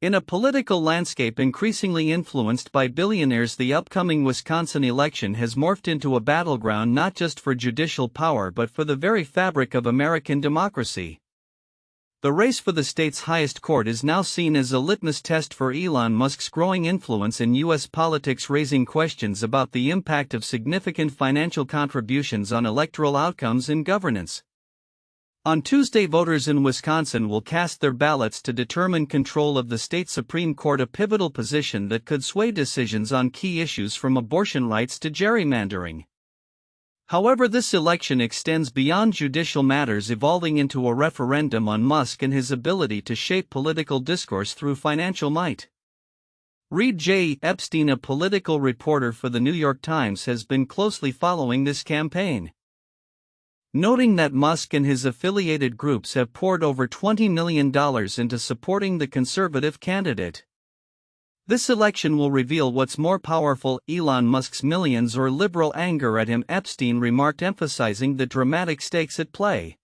In a political landscape increasingly influenced by billionaires, the upcoming Wisconsin election has morphed into a battleground not just for judicial power but for the very fabric of American democracy. The race for the state's highest court is now seen as a litmus test for Elon Musk's growing influence in U.S. politics, raising questions about the impact of significant financial contributions on electoral outcomes and governance. On Tuesday, voters in Wisconsin will cast their ballots to determine control of the state Supreme Court, a pivotal position that could sway decisions on key issues from abortion rights to gerrymandering. However, this election extends beyond judicial matters, evolving into a referendum on Musk and his ability to shape political discourse through financial might. Reid J. Epstein, a political reporter for the New York Times, has been closely following this campaign, noting that Musk and his affiliated groups have poured over $20 million into supporting the conservative candidate. This election will reveal what's more powerful, Elon Musk's millions or liberal anger at him, Epstein remarked, emphasizing the dramatic stakes at play.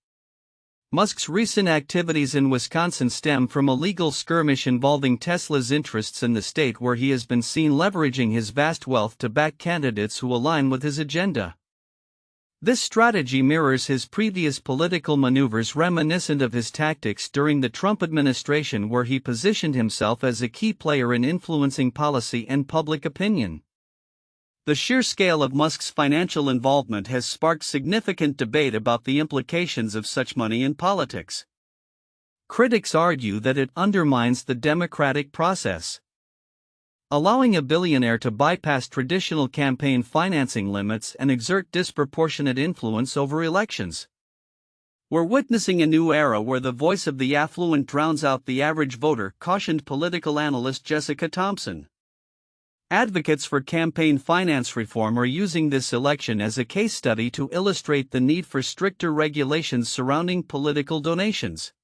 Musk's recent activities in Wisconsin stem from a legal skirmish involving Tesla's interests in the state, where he has been seen leveraging his vast wealth to back candidates who align with his agenda. This strategy mirrors his previous political maneuvers, reminiscent of his tactics during the Trump administration, where he positioned himself as a key player in influencing policy and public opinion. The sheer scale of Musk's financial involvement has sparked significant debate about the implications of such money in politics. Critics argue that it undermines the democratic process, allowing a billionaire to bypass traditional campaign financing limits and exert disproportionate influence over elections. We're witnessing a new era where the voice of the affluent drowns out the average voter, cautioned political analyst Jessica Thompson. Advocates for campaign finance reform are using this election as a case study to illustrate the need for stricter regulations surrounding political donations.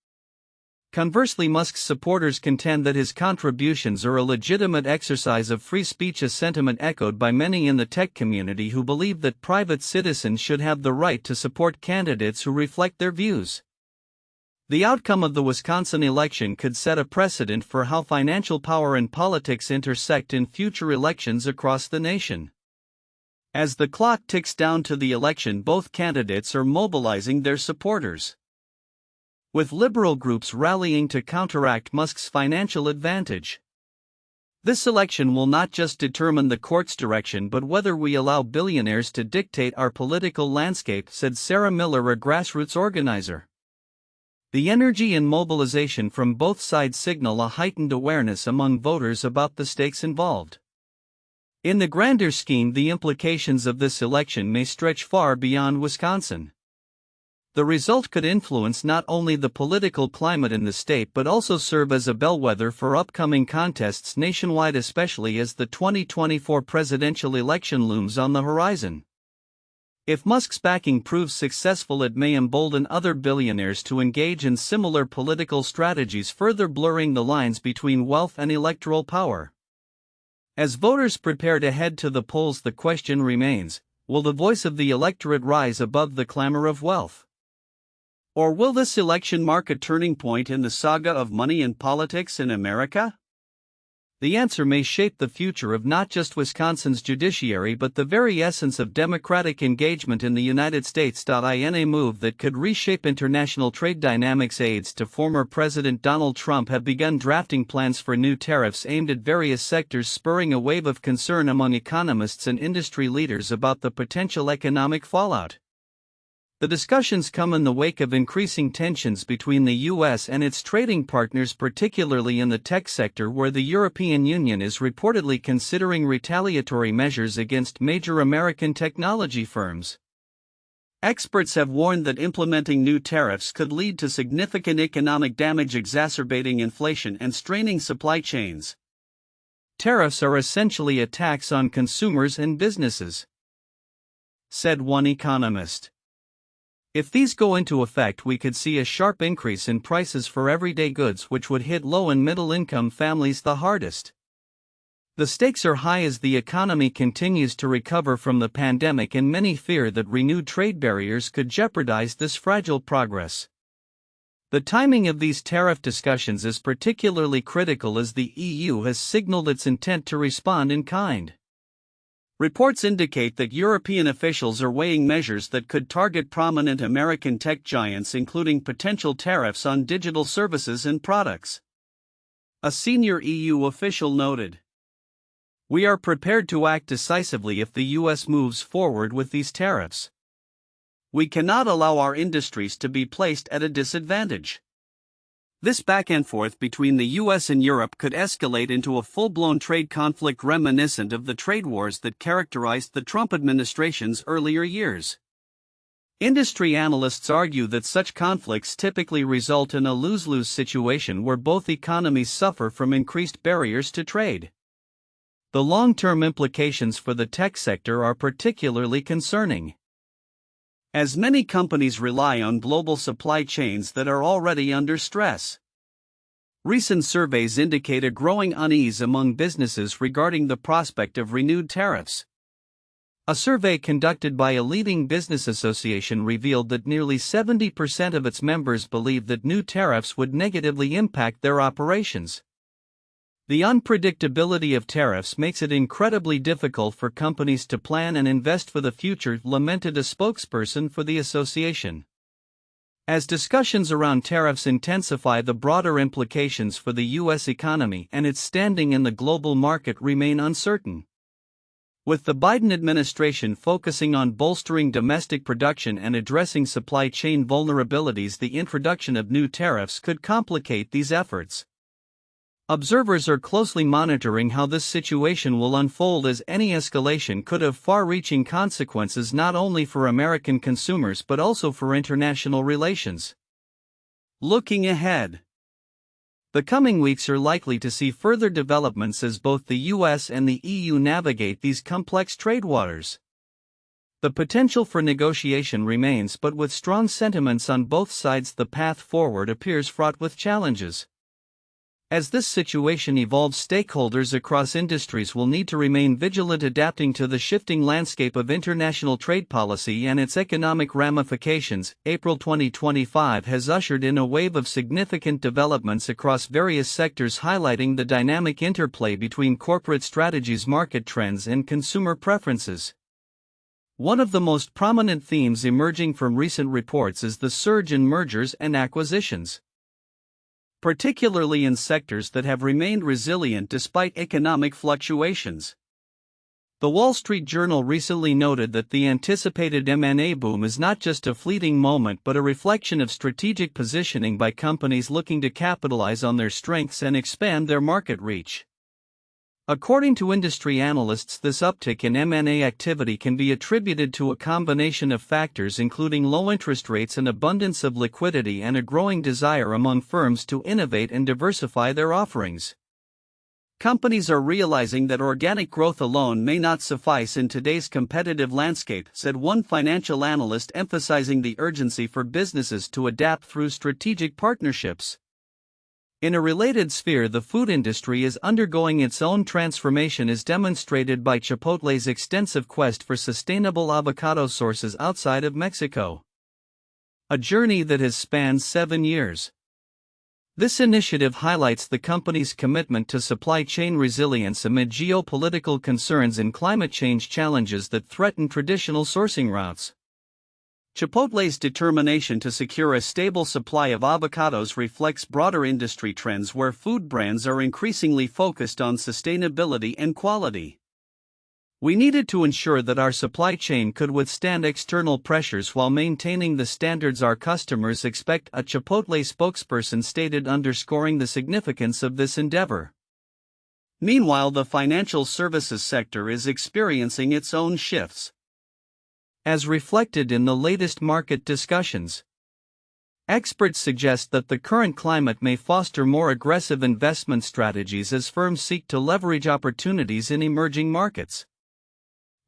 Conversely, Musk's supporters contend that his contributions are a legitimate exercise of free speech, a sentiment echoed by many in the tech community who believe that private citizens should have the right to support candidates who reflect their views. The outcome of the Wisconsin election could set a precedent for how financial power and politics intersect in future elections across the nation. As the clock ticks down to the election, both candidates are mobilizing their supporters, with liberal groups rallying to counteract Musk's financial advantage. This election will not just determine the court's direction but whether we allow billionaires to dictate our political landscape, said Sarah Miller, a grassroots organizer. The energy and mobilization from both sides signal a heightened awareness among voters about the stakes involved. In the grander scheme, the implications of this election may stretch far beyond Wisconsin. The result could influence not only the political climate in the state but also serve as a bellwether for upcoming contests nationwide, especially as the 2024 presidential election looms on the horizon. If Musk's backing proves successful, it may embolden other billionaires to engage in similar political strategies, further blurring the lines between wealth and electoral power. As voters prepare to head to the polls, the question remains: will the voice of the electorate rise above the clamor of wealth? Or will this election mark a turning point in the saga of money and politics in America? The answer may shape the future of not just Wisconsin's judiciary but the very essence of democratic engagement in the United States. In a move that could reshape international trade dynamics, aides to former President Donald Trump have begun drafting plans for new tariffs aimed at various sectors, spurring a wave of concern among economists and industry leaders about the potential economic fallout. The discussions come in the wake of increasing tensions between the U.S. and its trading partners, particularly in the tech sector, where the European Union is reportedly considering retaliatory measures against major American technology firms. Experts have warned that implementing new tariffs could lead to significant economic damage, exacerbating inflation and straining supply chains. Tariffs are essentially a tax on consumers and businesses, said one economist. If these go into effect, we could see a sharp increase in prices for everyday goods, which would hit low and middle income families the hardest. The stakes are high as the economy continues to recover from the pandemic, and many fear that renewed trade barriers could jeopardize this fragile progress. The timing of these tariff discussions is particularly critical as the EU has signaled its intent to respond in kind. Reports indicate that European officials are weighing measures that could target prominent American tech giants, including potential tariffs on digital services and products. A senior EU official noted, "We are prepared to act decisively if the US moves forward with these tariffs. We cannot allow our industries to be placed at a disadvantage." This back and forth between the US and Europe could escalate into a full-blown trade conflict reminiscent of the trade wars that characterized the Trump administration's earlier years. Industry analysts argue that such conflicts typically result in a lose-lose situation where both economies suffer from increased barriers to trade. The long-term implications for the tech sector are particularly concerning, as many companies rely on global supply chains that are already under stress. Recent surveys indicate a growing unease among businesses regarding the prospect of renewed tariffs. A survey conducted by a leading business association revealed that nearly 70% of its members believe that new tariffs would negatively impact their operations. The unpredictability of tariffs makes it incredibly difficult for companies to plan and invest for the future, lamented a spokesperson for the association. As discussions around tariffs intensify, the broader implications for the U.S. economy and its standing in the global market remain uncertain. With the Biden administration focusing on bolstering domestic production and addressing supply chain vulnerabilities, the introduction of new tariffs could complicate these efforts. Observers are closely monitoring how this situation will unfold, as any escalation could have far-reaching consequences not only for American consumers but also for international relations. Looking ahead, the coming weeks are likely to see further developments as both the US and the EU navigate these complex trade waters. The potential for negotiation remains, but with strong sentiments on both sides, the path forward appears fraught with challenges. As this situation evolves, stakeholders across industries will need to remain vigilant, adapting to the shifting landscape of international trade policy and its economic ramifications. April 2025 has ushered in a wave of significant developments across various sectors, highlighting the dynamic interplay between corporate strategies, market trends, and consumer preferences. One of the most prominent themes emerging from recent reports is the surge in mergers and acquisitions, particularly in sectors that have remained resilient despite economic fluctuations. The Wall Street Journal recently noted that the anticipated M&A boom is not just a fleeting moment but a reflection of strategic positioning by companies looking to capitalize on their strengths and expand their market reach. According to industry analysts, this uptick in M&A activity can be attributed to a combination of factors, including low interest rates, an abundance of liquidity, and a growing desire among firms to innovate and diversify their offerings. Companies are realizing that organic growth alone may not suffice in today's competitive landscape, said one financial analyst, emphasizing the urgency for businesses to adapt through strategic partnerships. In a related sphere, the food industry is undergoing its own transformation, as demonstrated by Chipotle's extensive quest for sustainable avocado sources outside of Mexico, a journey that has spanned 7 years. This initiative highlights the company's commitment to supply chain resilience amid geopolitical concerns and climate change challenges that threaten traditional sourcing routes. Chipotle's determination to secure a stable supply of avocados reflects broader industry trends where food brands are increasingly focused on sustainability and quality. "We needed to ensure that our supply chain could withstand external pressures while maintaining the standards our customers expect," a Chipotle spokesperson stated, underscoring the significance of this endeavor. Meanwhile, the financial services sector is experiencing its own shifts, as reflected in the latest market discussions. Experts suggest that the current climate may foster more aggressive investment strategies as firms seek to leverage opportunities in emerging markets.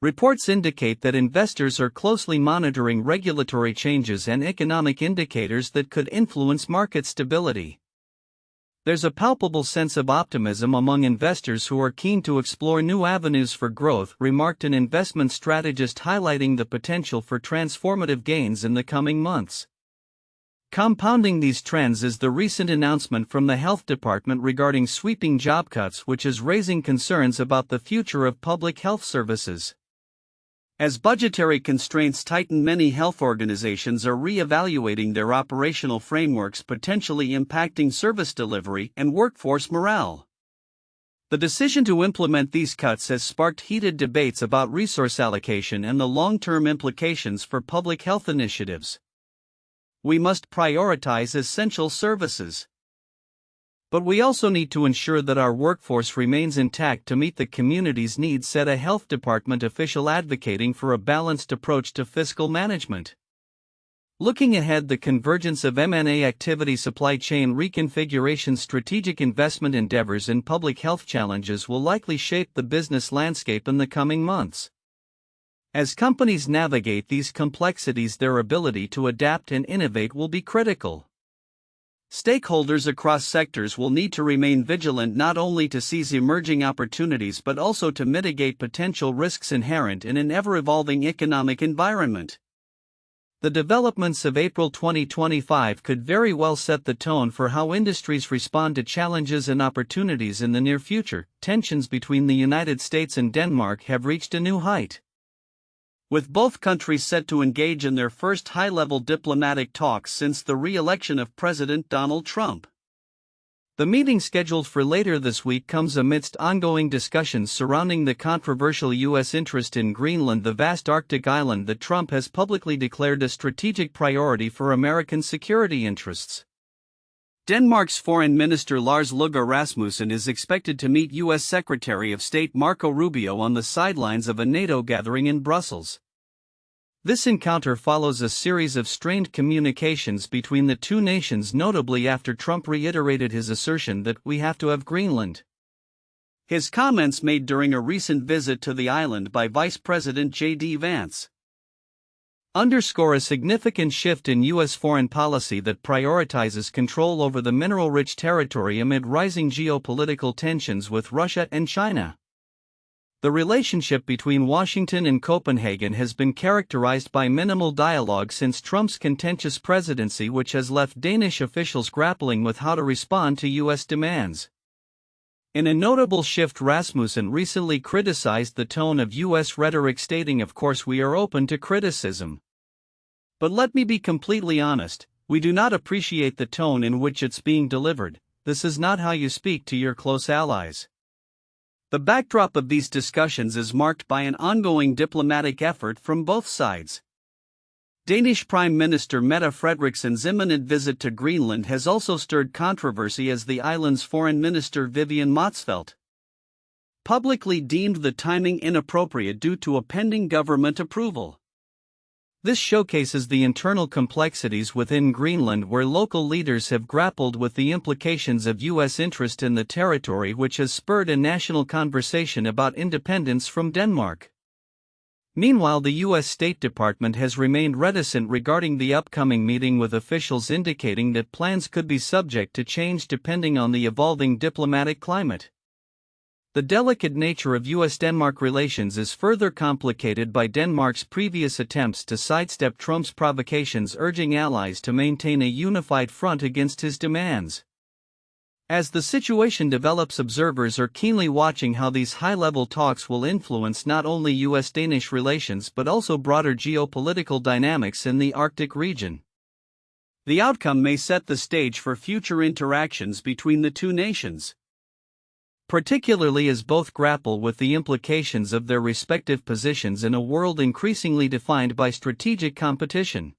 Reports indicate that investors are closely monitoring regulatory changes and economic indicators that could influence market stability. There's a palpable sense of optimism among investors who are keen to explore new avenues for growth, remarked an investment strategist, highlighting the potential for transformative gains in the coming months. Compounding these trends is the recent announcement from the Health Department regarding sweeping job cuts, which is raising concerns about the future of public health services. As budgetary constraints tighten, many health organizations are re-evaluating their operational frameworks, potentially impacting service delivery and workforce morale. The decision to implement these cuts has sparked heated debates about resource allocation and the long-term implications for public health initiatives. We must prioritize essential services. But we also need to ensure that our workforce remains intact to meet the community's needs, said a Health Department official advocating for a balanced approach to fiscal management. Looking ahead, the convergence of M&A activity, supply chain reconfiguration, strategic investment endeavors, and public health challenges will likely shape the business landscape in the coming months. As companies navigate these complexities, their ability to adapt and innovate will be critical. Stakeholders across sectors will need to remain vigilant, not only to seize emerging opportunities but also to mitigate potential risks inherent in an ever-evolving economic environment. The developments of April 2025 could very well set the tone for how industries respond to challenges and opportunities in the near future. Tensions between the United States and Denmark have reached a new height, with both countries set to engage in their first high-level diplomatic talks since the re-election of President Donald Trump. The meeting, scheduled for later this week, comes amidst ongoing discussions surrounding the controversial U.S. interest in Greenland, the vast Arctic island that Trump has publicly declared a strategic priority for American security interests. Denmark's Foreign Minister Lars Løkke Rasmussen is expected to meet U.S. Secretary of State Marco Rubio on the sidelines of a NATO gathering in Brussels. This encounter follows a series of strained communications between the two nations, notably after Trump reiterated his assertion that we have to have Greenland. His comments, made during a recent visit to the island by Vice President J.D. Vance, underscore a significant shift in U.S. foreign policy that prioritizes control over the mineral-rich territory amid rising geopolitical tensions with Russia and China. The relationship between Washington and Copenhagen has been characterized by minimal dialogue since Trump's contentious presidency, which has left Danish officials grappling with how to respond to U.S. demands. In a notable shift, Rasmussen recently criticized the tone of U.S. rhetoric, stating, "Of course we are open to criticism. But let me be completely honest, we do not appreciate the tone in which it's being delivered. This is not how you speak to your close allies." The backdrop of these discussions is marked by an ongoing diplomatic effort from both sides. Danish Prime Minister Mette Frederiksen's imminent visit to Greenland has also stirred controversy, as the island's Foreign Minister Vivian Motzfeldt publicly deemed the timing inappropriate due to a pending government approval. This showcases the internal complexities within Greenland, where local leaders have grappled with the implications of U.S. interest in the territory, which has spurred a national conversation about independence from Denmark. Meanwhile, the U.S. State Department has remained reticent regarding the upcoming meeting, with officials indicating that plans could be subject to change depending on the evolving diplomatic climate. The delicate nature of U.S.-Denmark relations is further complicated by Denmark's previous attempts to sidestep Trump's provocations, urging allies to maintain a unified front against his demands. As the situation develops, observers are keenly watching how these high-level talks will influence not only U.S.-Danish relations but also broader geopolitical dynamics in the Arctic region. The outcome may set the stage for future interactions between the two nations, particularly as both grapple with the implications of their respective positions in a world increasingly defined by strategic competition.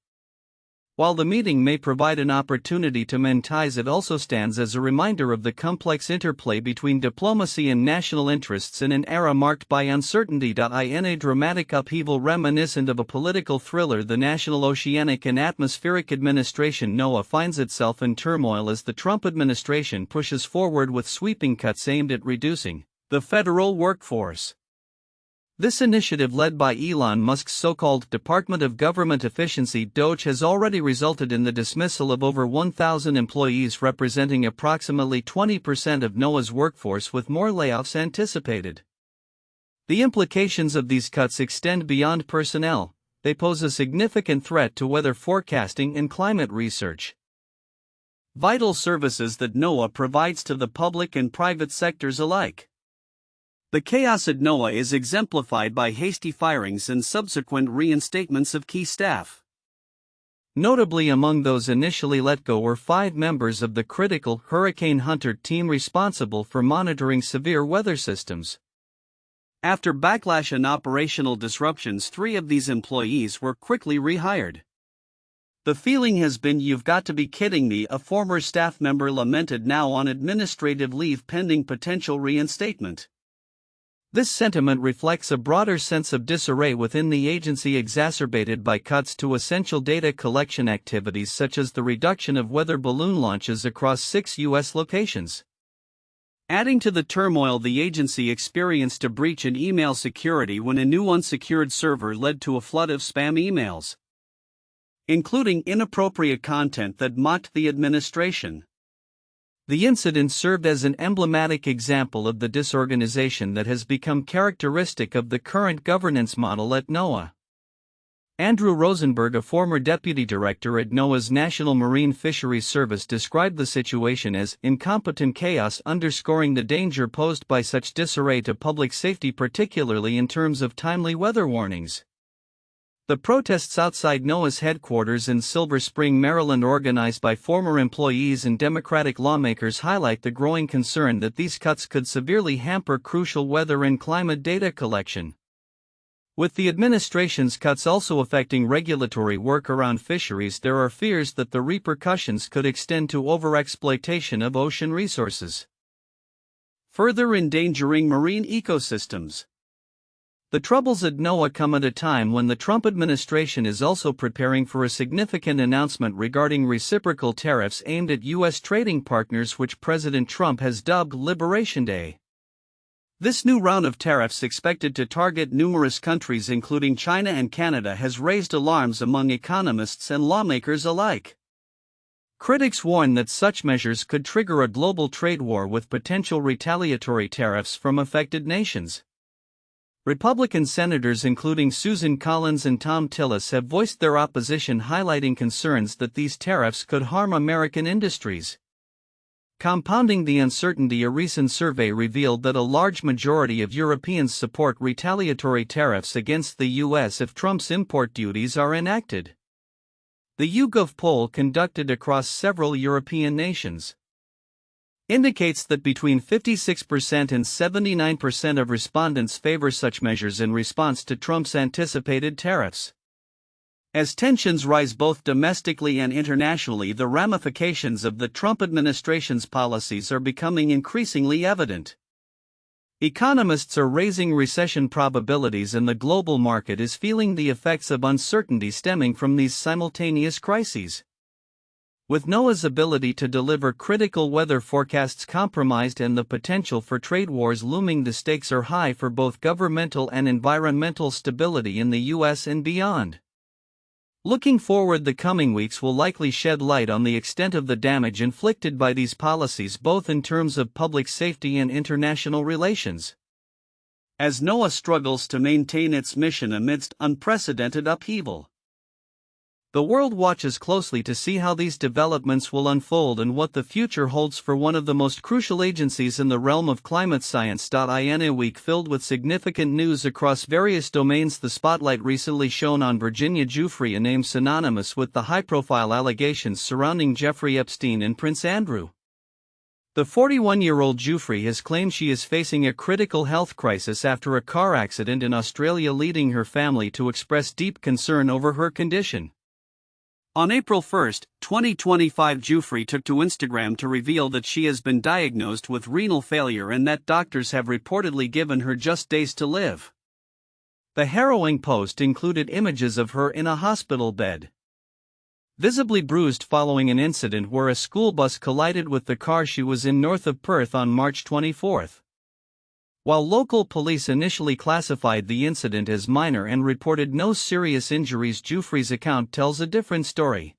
While the meeting may provide an opportunity to mend ties, it also stands as a reminder of the complex interplay between diplomacy and national interests in an era marked by uncertainty. In a dramatic upheaval reminiscent of a political thriller, the National Oceanic and Atmospheric Administration (NOAA) finds itself in turmoil as the Trump administration pushes forward with sweeping cuts aimed at reducing the federal workforce. This initiative, led by Elon Musk's so-called Department of Government Efficiency (DOGE), has already resulted in the dismissal of over 1,000 employees, representing approximately 20% of NOAA's workforce, with more layoffs anticipated. The implications of these cuts extend beyond personnel. They pose a significant threat to weather forecasting and climate research. Vital services that NOAA provides to the public and private sectors alike. The chaos at NOAA is exemplified by hasty firings and subsequent reinstatements of key staff. Notably, among those initially let go were 5 members of the critical Hurricane Hunter team responsible for monitoring severe weather systems. After backlash and operational disruptions, 3 of these employees were quickly rehired. The feeling has been, "You've got to be kidding me," a former staff member lamented, now on administrative leave pending potential reinstatement. This sentiment reflects a broader sense of disarray within the agency, exacerbated by cuts to essential data collection activities such as the reduction of weather balloon launches across 6 U.S. locations. Adding to the turmoil, the agency experienced a breach in email security when a new unsecured server led to a flood of spam emails, including inappropriate content that mocked the administration. The incident served as an emblematic example of the disorganization that has become characteristic of the current governance model at NOAA. Andrew Rosenberg, a former deputy director at NOAA's National Marine Fisheries Service, described the situation as incompetent chaos, underscoring the danger posed by such disarray to public safety, particularly in terms of timely weather warnings. The protests outside NOAA's headquarters in Silver Spring, Maryland, organized by former employees and Democratic lawmakers, highlight the growing concern that these cuts could severely hamper crucial weather and climate data collection. With the administration's cuts also affecting regulatory work around fisheries, there are fears that the repercussions could extend to overexploitation of ocean resources, further endangering marine ecosystems. The troubles at NOAA come at a time when the Trump administration is also preparing for a significant announcement regarding reciprocal tariffs aimed at U.S. trading partners, which President Trump has dubbed Liberation Day. This new round of tariffs, expected to target numerous countries including China and Canada, has raised alarms among economists and lawmakers alike. Critics warn that such measures could trigger a global trade war with potential retaliatory tariffs from affected nations. Republican senators including Susan Collins and Tom Tillis have voiced their opposition, highlighting concerns that these tariffs could harm American industries. Compounding the uncertainty, a recent survey revealed that a large majority of Europeans support retaliatory tariffs against the U.S. if Trump's import duties are enacted. The YouGov poll, conducted across several European nations, indicates that between 56% and 79% of respondents favor such measures in response to Trump's anticipated tariffs. As tensions rise both domestically and internationally, the ramifications of the Trump administration's policies are becoming increasingly evident. Economists are raising recession probabilities, and the global market is feeling the effects of uncertainty stemming from these simultaneous crises. With NOAA's ability to deliver critical weather forecasts compromised and the potential for trade wars looming, the stakes are high for both governmental and environmental stability in the U.S. and beyond. Looking forward, the coming weeks will likely shed light on the extent of the damage inflicted by these policies, both in terms of public safety and international relations, as NOAA struggles to maintain its mission amidst unprecedented upheaval. The world watches closely to see how these developments will unfold and what the future holds for one of the most crucial agencies in the realm of climate science. In a week filled with significant news across various domains, the spotlight recently shone on Virginia Giuffre, a name synonymous with the high-profile allegations surrounding Jeffrey Epstein and Prince Andrew. The 41-year-old Giuffre has claimed she is facing a critical health crisis after a car accident in Australia, leading her family to express deep concern over her condition. On April 1, 2025, Giuffre took to Instagram to reveal that she has been diagnosed with renal failure and that doctors have reportedly given her just days to live. The harrowing post included images of her in a hospital bed, visibly bruised following an incident where a school bus collided with the car she was in north of Perth on March 24. While local police initially classified the incident as minor and reported no serious injuries, Giuffre's account tells a different story.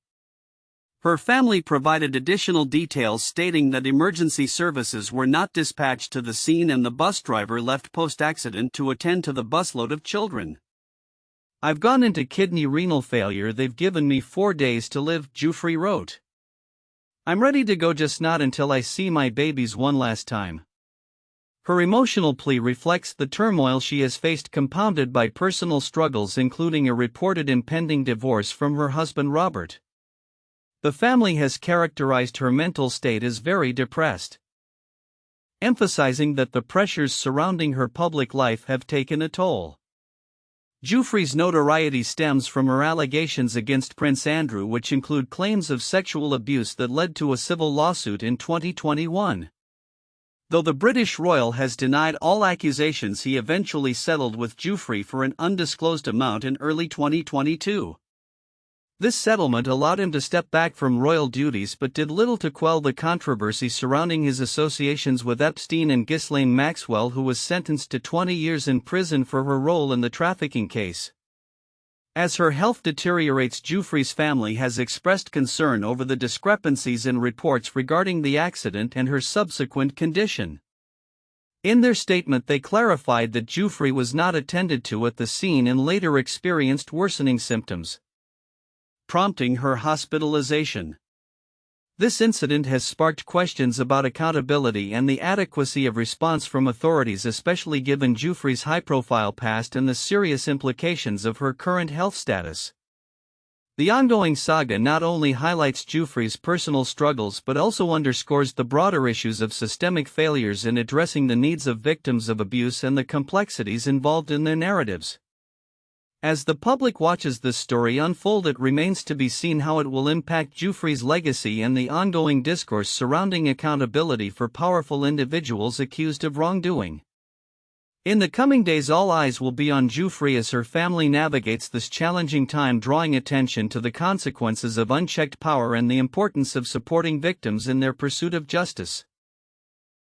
Her family provided additional details, stating that emergency services were not dispatched to the scene and the bus driver left post-accident to attend to the busload of children. "I've gone into kidney renal failure. They've given me 4 days to live," Giuffre wrote. I'm ready to go, just not until I see my babies one last time. Her emotional plea reflects the turmoil she has faced, compounded by personal struggles including a reported impending divorce from her husband Robert. The family has characterized her mental state as very depressed, emphasizing that the pressures surrounding her public life have taken a toll. Giuffre's notoriety stems from her allegations against Prince Andrew, which include claims of sexual abuse that led to a civil lawsuit in 2021. Though the British royal has denied all accusations, he eventually settled with Giuffre for an undisclosed amount in early 2022. This settlement allowed him to step back from royal duties but did little to quell the controversy surrounding his associations with Epstein and Ghislaine Maxwell, who was sentenced to 20 years in prison for her role in the trafficking case. As her health deteriorates, Giuffre's family has expressed concern over the discrepancies in reports regarding the accident and her subsequent condition. In their statement, they clarified that Giuffre was not attended to at the scene and later experienced worsening symptoms, prompting her hospitalization. This incident has sparked questions about accountability and the adequacy of response from authorities, especially given Giuffre's high-profile past and the serious implications of her current health status. The ongoing saga not only highlights Giuffre's personal struggles but also underscores the broader issues of systemic failures in addressing the needs of victims of abuse and the complexities involved in their narratives. As the public watches this story unfold, it remains to be seen how it will impact Giuffre's legacy and the ongoing discourse surrounding accountability for powerful individuals accused of wrongdoing. In the coming days, all eyes will be on Giuffre as her family navigates this challenging time, drawing attention to the consequences of unchecked power and the importance of supporting victims in their pursuit of justice.